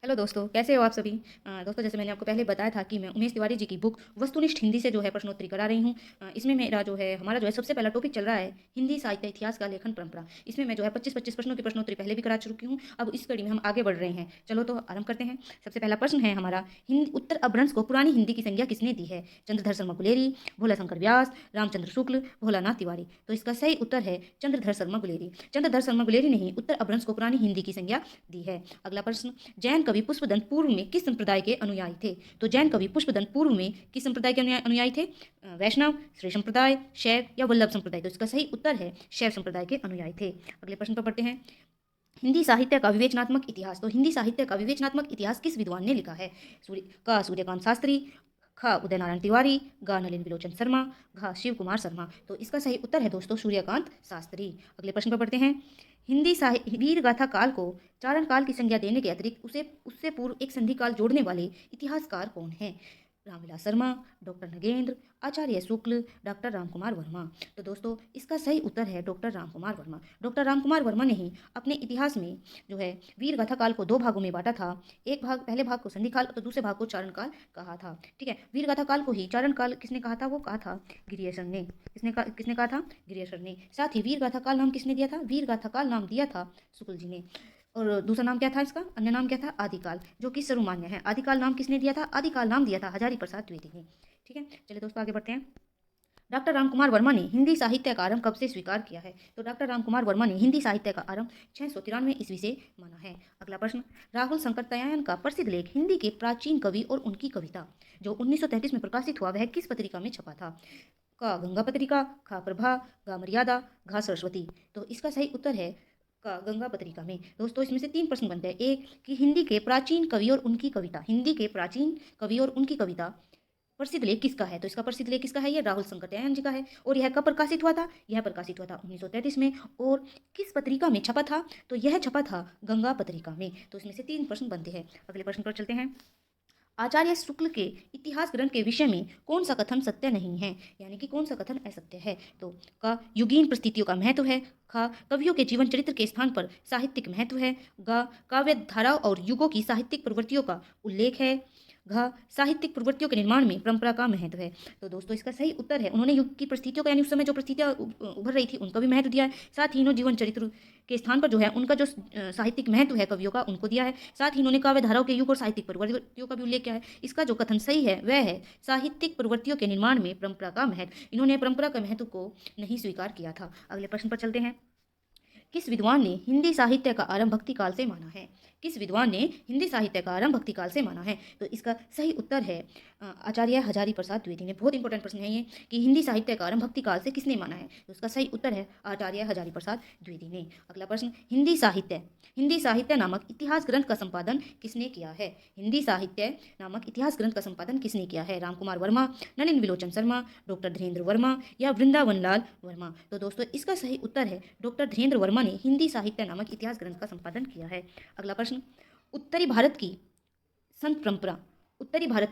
Hello दोस्तों, कैसे हो आप सभी। दोस्तों, जैसे मैंने आपको पहले बताया था कि मैं उमेश तिवारी जी की बुक वस्तुनिष्ठ हिंदी से जो है प्रश्नोत्तरी करा रही हूँ। इसमें मेरा जो है हमारा जो है सबसे पहला टॉपिक चल रहा है हिंदी साहित्य इतिहास का लेखन परंपरा। इसमें मैं जो है 25-25 प्रश्नों की प्रश्नोत्तरी पहले भी करा चुकी हूँ। अब इस कड़ी में हम आगे बढ़ रहे हैं। चलो तो आरंभ करते हैं। सबसे पहला प्रश्न है हमारा, हिंदी उत्तर अपभ्रंश को पुरानी हिंदी की संज्ञा किसने दी है। चंद्रधर शर्मा गुलेरी, भोला शंकर व्यास, रामचंद्र शुक्ल, भोलानाथ तिवारी। तो इसका सही उत्तर है चंद्रधर शर्मा गुलेरी। चंद्रधर शर्मा गुलेरी ने ही उत्तर अपभ्रंश को पुरानी हिंदी की संज्ञा दी है। अगला प्रश्न, जैन कवि पुष्पदंत पूर्व में किस संप्रदाय के अनुयायी थे। तो जैन कवि पुष्पदंत पूर्व में किस संप्रदाय के अनुयायी थे। वैष्णव, श्री संप्रदाय, शैव या वल्लभ संप्रदाय। तो इसका सही उत्तर है शैव संप्रदाय के अनुयायी थे। अगले प्रश्न पर पढ़ते हैं, हिंदी साहित्य का विवेचनात्मक इतिहास। तो हिंदी साहित्य का विवेचनात्मक इतिहास किस विद्वान ने लिखा है। सूर्यकांत शास्त्री, ख उदय नारायण तिवारी, ग नलिन विलोचन शर्मा, घ शिव कुमार शर्मा। तो इसका सही उत्तर है दोस्तों सूर्यकांत शास्त्री। अगले प्रश्न पर पढ़ते हैं, हिंदी साहित्य वीर गाथा काल को चारण काल की संज्ञा देने के अतिरिक्त उसे उससे पूर्व एक संधि काल जोड़ने वाले इतिहासकार कौन हैं। रामविलास शर्मा, डॉक्टर नगेंद्र, आचार्य शुक्ल, डॉक्टर रामकुमार वर्मा। तो दोस्तों इसका सही उत्तर है डॉक्टर रामकुमार वर्मा। डॉक्टर रामकुमार वर्मा ने ही अपने इतिहास में जो है वीर गाथा काल को दो भागों में बांटा था। एक भाग, पहले भाग को संधि काल तो दूसरे भाग को चारण काल कहा था। ठीक है, वीर गाथा काल को ही चारण काल किसने कहा था, वो कहा था गिरियसन ने। किसने कहा था, गिरियसन ने। साथ ही वीर गाथा काल नाम किसने दिया था, वीर गाथा काल नाम दिया था शुक्ल जी ने। और दूसरा नाम क्या था, इसका अन्य नाम क्या था, आदिकाल, जो कि सर्वमान्य है। आदिकाल नाम किसने दिया था, आदिकाल नाम दिया था हजारी प्रसाद द्विवेदी ने। ठीक है, चलिए दोस्तों आगे बढ़ते हैं। डॉक्टर रामकुमार वर्मा ने हिंदी साहित्य का आरंभ कब से स्वीकार किया है। तो डॉक्टर रामकुमार वर्मा ने हिंदी साहित्य का आरंभ 693 ईस्वी से माना है। अगला प्रश्न, राहुल शंकरतयायन का प्रसिद्ध लेख हिंदी के प्राचीन कवि और उनकी कविता जो 1933 में प्रकाशित हुआ, वह किस पत्रिका में छपा था। क गंगा पत्रिका, ख प्रभा, ग मर्यादा, घ सरस्वती। तो इसका सही उत्तर है का गंगा पत्रिका में। दोस्तों इसमें से 3 प्रश्न बनते हैं। एक कि हिंदी के प्राचीन कवि और उनकी कविता, हिंदी के प्राचीन कवि और उनकी कविता प्रसिद्ध लेख किसका है। तो इसका प्रसिद्ध लेख किसका है, ये राहुल शंकरदयायन जी का है। और यह कब प्रकाशित हुआ था, यह प्रकाशित हुआ था 1933 में। और किस पत्रिका में छपा था, तो यह छपा था गंगा पत्रिका में। तो इसमें से 3 प्रश्न बनते हैं। अगले प्रश्न पर चलते हैं, आचार्य शुक्ल के इतिहास ग्रंथ के विषय में कौन सा कथन सत्य नहीं है, यानी कि कौन सा कथन असत्य है। तो का युगीन परिस्थितियों का महत्व है, ख कवियों के जीवन चरित्र के स्थान पर साहित्यिक महत्व है, ग काव्य धाराओं और युगों की साहित्यिक प्रवृत्तियों का उल्लेख है, घ साहित्यिक प्रवृत्तियों के निर्माण में परंपरा का महत्व है। तो दोस्तों इसका सही उत्तर है, उन्होंने युग की परिस्थितियों का, यानी उस समय जो परिस्थितियां उभर रही थी उनका भी महत्व दिया है। साथ ही इन्होंने जीवन चरित्र के स्थान पर जो है उनका जो साहित्यिक महत्व है कवियों का, उनको दिया है। साथ ही इन्होंने काव्य धाराओं के युग और साहित्यिक प्रवृत्तियों का भी उल्लेख किया है। इसका जो कथन सही है वह है साहित्यिक प्रवृत्तियों के निर्माण में परंपरा का महत्व। इन्होंने परंपरा का महत्व को नहीं स्वीकार किया था। अगले प्रश्न पर चलते हैं, किस विद्वान ने हिंदी साहित्य का आरंभ भक्ति काल से माना है। किस विद्वान ने हिंदी साहित्य का आरंभ भक्ति काल से माना है। तो इसका सही उत्तर है आचार्य हजारी प्रसाद द्विवेदी ने। बहुत इंपॉर्टेंट प्रश्न है ये कि हिंदी साहित्य का आरंभ भक्ति काल से किसने माना है। तो इसका सही उत्तर है आचार्य हजारी प्रसाद द्विवेदी ने। अगला प्रश्न, हिंदी साहित्य नामक इतिहास ग्रंथ का संपादन किसने किया है। हिंदी साहित्य नामक इतिहास ग्रंथ का संपादन किसने किया है। रामकुमार वर्मा, नलिन विलोचन शर्मा, डॉक्टर धीरेन्द्र वर्मा या वृंदावन लाल वर्मा। तो दोस्तों इसका सही उत्तर है डॉक्टर धीरेन्द्र वर्मा ने हिंदी साहित्य नामक इतिहास ग्रंथ का संपादन किया है। अगला प्रश्न, उत्तरी भारत की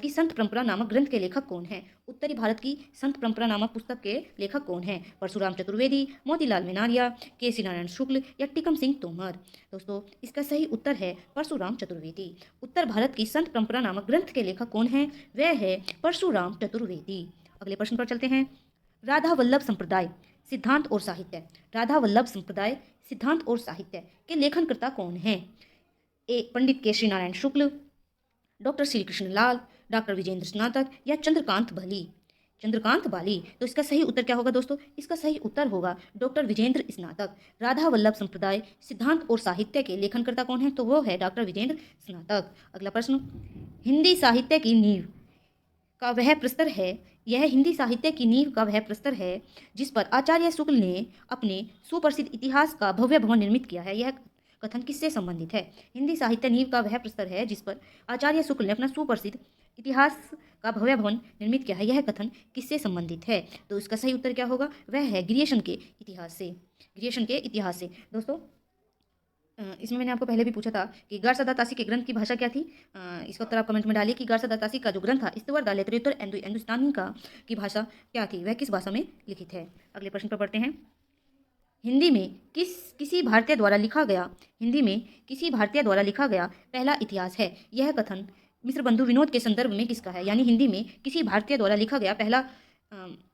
संत परंपरा नामक ग्रंथ के लेखक कौन है। उत्तरी भारत की संत परंपरा नामक पुस्तक के लेखक कौन है। परशुराम चतुर्वेदी, मोतीलाल मेनारिया, केसी नारायण शुक्ल या टिकम सिंह तोमर। दोस्तों इसका सही उत्तर है परशुराम चतुर्वेदी। उत्तर भारत की संत परंपरा नामक ग्रंथ के लेखक कौन है, वह है परशुराम चतुर्वेदी। अगले प्रश्न पर चलते हैं, राधा वल्लभ संप्रदाय सिद्धांत और साहित्य, राधा वल्लभ संप्रदाय सिद्धांत और साहित्य के लेखनकर्ता कौन है। एक पंडित केशरी नारायण शुक्ल, डॉक्टर श्री कृष्ण लाल, डॉक्टर विजेंद्र स्नातक या चंद्रकांत बाली। तो इसका सही उत्तर क्या होगा दोस्तों, इसका सही उत्तर होगा डॉक्टर विजेंद्र स्नातक। राधा वल्लभ संप्रदाय सिद्धांत और साहित्य के लेखनकर्ता कौन है, तो वो है डॉक्टर विजेंद्र स्नातक। अगला प्रश्न, हिंदी साहित्य की नींव का वह प्रस्तर है, यह हिंदी साहित्य की नींव का वह प्रस्तर है जिस पर आचार्य शुक्ल ने अपने सुप्रसिद्ध इतिहास का भव्य भवन निर्मित किया है। यह कथन किससे संबंधित है। हिंदी साहित्य नींव का वह प्रस्तर है जिस पर आचार्य शुक्ल ने अपना सुप्रसिद्ध इतिहास का भव्य भवन निर्मित किया है। यह कथन किससे संबंधित है। तो इसका सही उत्तर क्या होगा, वह है गिरियशन के इतिहास से। दोस्तों इसमें मैंने आपको पहले भी पूछा था कि गारसा दातासी के ग्रंथ की भाषा क्या थी। इसका उत्तर आप कमेंट में डालिए कि गारसा दातासी का जो ग्रंथ था इस्तवर दालेत्रेतर हिंदुस्तानी का की भाषा क्या थी, वह किस भाषा में लिखित है। अगले प्रश्न पर पढ़ते हैं, हिंदी में किसी भारतीय द्वारा लिखा गया हिंदी में किसी भारतीय द्वारा लिखा गया पहला इतिहास है। यह कथन मिस्र बंधु विनोद के संदर्भ में किसका है? यानी हिंदी में किसी भारतीय द्वारा लिखा गया पहला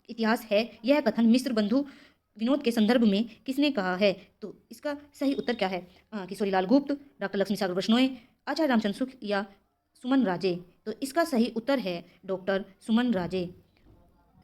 इतिहास है, यह कथन मिस्र बंधु विनोद के संदर्भ में किसने कहा है? तो इसका सही उत्तर क्या है? किशोरीलाल गुप्त, डॉक्टर लक्ष्मी सागर बिश्नोई, आचार्य रामचंद्र शुक्ल या सुमन राजे। तो इसका सही उत्तर है डॉक्टर सुमन राजे।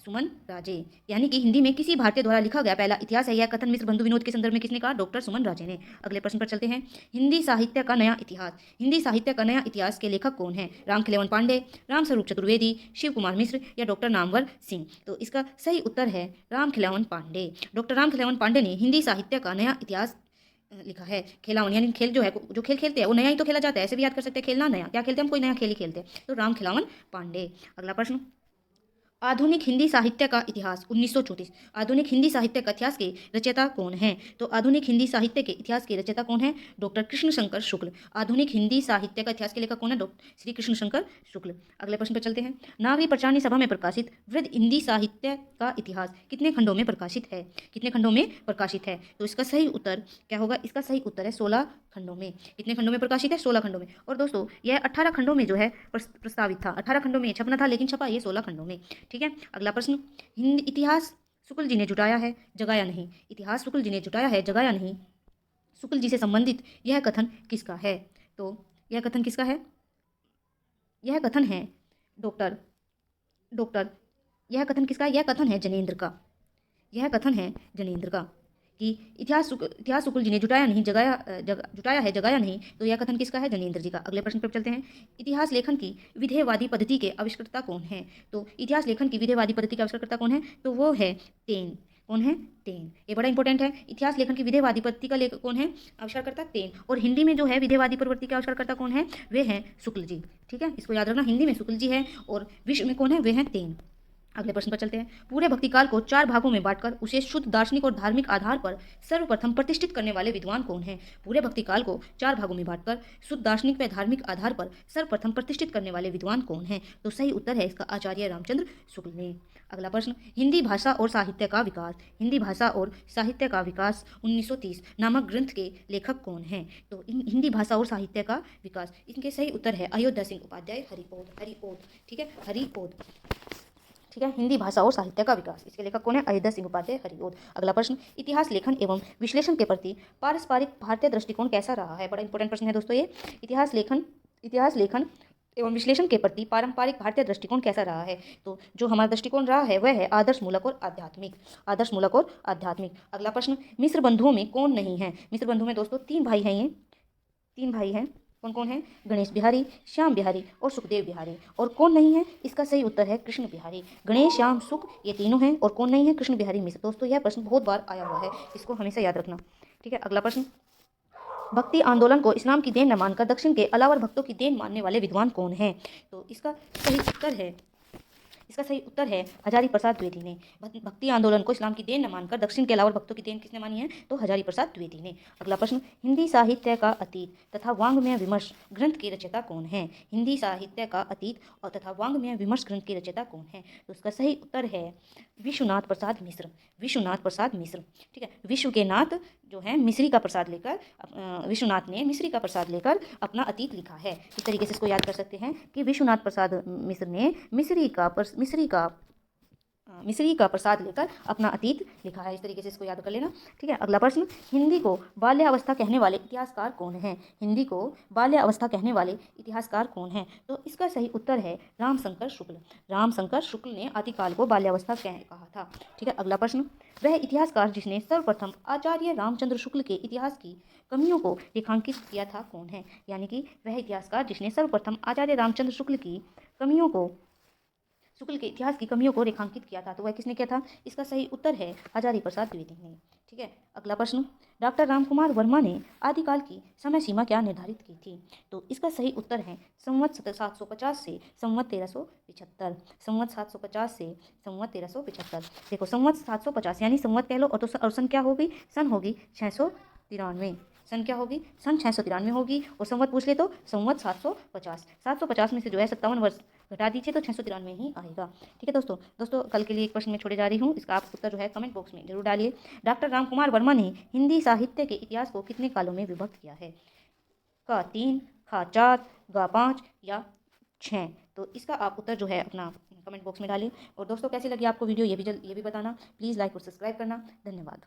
सुमन राजे यानी कि हिंदी में किसी भारतीय द्वारा लिखा गया पहला इतिहास है, यह कथन मिस्र बंधु विनोद के संदर्भ में किसने कहा? डॉक्टर सुमन राजे ने। अगले प्रश्न पर चलते हैं। हिंदी साहित्य का नया इतिहास। हिंदी साहित्य का नया इतिहास के लेखक कौन है? रामखिलवन पांडे, रामस्वरूप चतुर्वेदी, शिव कुमार मिश्र या डॉक्टर नामवर सिंह। तो इसका सही उत्तर है रामखिलवन पांडे। डॉक्टर रामखिलवन पांडे ने हिंदी साहित्य का नया इतिहास लिखा है। खिलावन यानी खेल जो है, जो खेल खेलते हैं वो नया ही तो खेला जाता है, ऐसे भी याद कर सकते हैं, खेलना नया, क्या खेलते हैं हम? कोई नया खेल ही खेलते हैं। तो रामखिलावन पांडे। अगला प्रश्न, आधुनिक हिंदी साहित्य का इतिहास 1934। आधुनिक हिंदी साहित्य का इतिहास के रचयिता कौन है? तो आधुनिक हिंदी साहित्य के इतिहास के रचयिता कौन है? डॉक्टर कृष्ण शंकर शुक्ल। आधुनिक हिंदी साहित्य का इतिहास के लेखक कौन है? डॉक्टर श्री कृष्ण शंकर शुक्ल। अगले प्रश्न पर चलते हैं। नागरी पंचानन सभा में प्रकाशित वृद्ध हिंदी साहित्य का इतिहास कितने खंडों में प्रकाशित है? कितने खंडों में प्रकाशित है? तो इसका सही उत्तर क्या होगा? इसका सही उत्तर है 16 खंडों में। कितने खंडों में प्रकाशित है? 16 खंडों में। और दोस्तों यह 18 खंडों में जो है प्रस्तावित था, 18 खंडों में छपना था, लेकिन छपा ये 16 खंडों में। ठीक है। अगला प्रश्न, हिंदी इतिहास शुक्ल जी ने जुटाया है, जगाया नहीं। इतिहास शुक्ल जी ने जुटाया है, जगाया नहीं। शुक्ल जी से संबंधित यह कथन किसका है? तो यह कथन किसका है? यह कथन है डॉक्टर डॉक्टर यह कथन किसका है? यह कथन है जनेंद्र का। यह कथन है जनेंद्र का कि इतिहास शुक्ल जी ने जुटाया नहीं, जुटाया है, जगाया नहीं। तो यह कथन किसका है? जनेंद्र जी का। अगले प्रश्न पर चलते हैं। इतिहास लेखन की विधेयवादी पद्धति के आविष्कर्ता कौन है? तो इतिहास लेखन की विधेयवादी पद्धति के आविष्कर्ता कौन है? तो वो है टेन। कौन है? टेन। ये बड़ा इंपॉर्टेंट है। इतिहास लेखन की विधेयवादी पद्धति का कौन है? आविष्कारकर्ता टेन। और हिंदी में जो है विधेयवादी प्रवृत्ति के आविष्कारकर्ता कौन है? वे हैं शुक्ल जी। ठीक है, इसको याद रखना, हिंदी में शुक्ल जी है और विश्व में कौन है? वे हैं टेन। अगले प्रश्न पर चलते हैं। पूरे भक्तिकाल को 4 भागों में बांटकर उसे शुद्ध दार्शनिक और धार्मिक आधार पर सर्वप्रथम प्रतिष्ठित करने वाले विद्वान कौन हैं? पूरे भक्तिकाल को 4 भागों में बांटकर शुद्ध दार्शनिक व धार्मिक आधार पर सर्वप्रथम प्रतिष्ठित करने वाले विद्वान कौन हैं? तो सही उत्तर है इसका आचार्य रामचंद्र शुक्ल ने। अगला प्रश्न, हिंदी भाषा और साहित्य का विकास। हिंदी भाषा और साहित्य का विकास 1930 नामक ग्रंथ के लेखक कौन हैं? तो हिंदी भाषा और साहित्य का विकास, इनके सही उत्तर है अयोध्या सिंह उपाध्याय हरिओद। ठीक है, हरिओद। ठीक है, हिंदी भाषा और साहित्य का विकास, इसके लेखक कौन है? अयोध्या सिंह उपाध्याय हरिओद। अगला प्रश्न, इतिहास लेखन एवं विश्लेषण के प्रति पारस्परिक भारतीय दृष्टिकोण कैसा रहा है? बड़ा इंपॉर्टेंट प्रश्न है दोस्तों ये। इतिहास लेखन एवं विश्लेषण के प्रति पारंपरिक भारतीय दृष्टिकोण कैसा रहा है? तो जो हमारा दृष्टिकोण रहा है वह है आदर्श मूलक और आध्यात्मिक। अगला प्रश्न, मिस्र बंधुओं में कौन नहीं है? मिस्र बंधुओं में दोस्तों 3 भाई हैं, ये 3 भाई हैं। कौन कौन है? गणेश बिहारी, श्याम बिहारी और सुखदेव बिहारी। और कौन नहीं है? इसका सही उत्तर है कृष्ण बिहारी। गणेश, श्याम, सुख ये तीनों हैं और कौन नहीं है? कृष्ण बिहारी मिश्र। दोस्तों यह प्रश्न बहुत बार आया हुआ है, इसको हमेशा याद रखना। ठीक है। अगला प्रश्न, भक्ति आंदोलन को इस्लाम की देन न मानकर दक्षिण के अलावर भक्तों की देन मानने वाले विद्वान कौन हैं? तो इसका सही उत्तर है हजारी प्रसाद द्विवेदी ने। भक्ति आंदोलन को इस्लाम की देन न मानकर दक्षिण के अलावा भक्तों की देन किसने मानी है? तो हजारी प्रसाद द्विवेदी ने। अगला प्रश्न, हिंदी साहित्य का अतीत तथा वांग्मय विमर्श ग्रंथ के रचयिता कौन है? हिंदी साहित्य का अतीत और तथा वांग्मय विमर्श ग्रंथ के रचयिता कौन है? तो इसका सही उत्तर है विश्वनाथ प्रसाद मिश्र। ठीक है, विश्व के नाथ जो है मिश्री का प्रसाद लेकर विश्वनाथ ने मिश्री का प्रसाद लेकर अपना अतीत लिखा है। इस तरीके से इसको याद कर सकते हैं कि विश्वनाथ प्रसाद मिश्र ने मिश्री का प्रसाद लेकर अपना अतीत लिखा है। इस तरीके से इसको याद कर लेना। ठीक है। अगला प्रश्न, हिंदी को बाल्यावस्था कहने वाले इतिहासकार कौन हैं? हिंदी को बाल्यावस्था कहने वाले इतिहासकार कौन हैं? तो इसका सही उत्तर है रामशंकर शुक्ल ने आदिकाल को बाल्यावस्था कहा था। ठीक है। अगला प्रश्न, वह इतिहासकार जिसने सर्वप्रथम आचार्य रामचंद्र शुक्ल के इतिहास की कमियों को रेखांकित किया था कौन है? यानी कि वह इतिहासकार जिसने सर्वप्रथम आचार्य रामचंद्र शुक्ल के इतिहास की कमियों को रेखांकित किया था, तो वह किसने किया था? इसका सही उत्तर है हजारी प्रसाद द्विवेदी ने। ठीक है। अगला प्रश्न, डॉक्टर रामकुमार वर्मा ने आदिकाल की समय सीमा क्या निर्धारित की थी? तो इसका सही उत्तर है संवत 750 से संवत 1375। देखो संवत 750 यानी संवत कह लो और तो और सन क्या होगी? सन होगी 693। सन क्या होगी, सन 693 होगी। और संवत पूछ ले तो संवत 750। 750 में से जो है 57 वर्ष घटा दीजिए तो 693 ही आएगा। ठीक है दोस्तों कल के लिए एक प्रश्न मैं छोड़े जा रही हूँ, इसका आप उत्तर जो है कमेंट बॉक्स में जरूर डालिए। डॉक्टर रामकुमार वर्मा ने हिंदी साहित्य के इतिहास को कितने कालों में विभक्त किया है? क 3, ख 4, ग 5 या 6। तो इसका आप उत्तर जो है अपना कमेंट बॉक्स में डालें। और दोस्तों कैसी लगी आपको वीडियो ये भी बताना। प्लीज़ लाइक और सब्सक्राइब करना। धन्यवाद।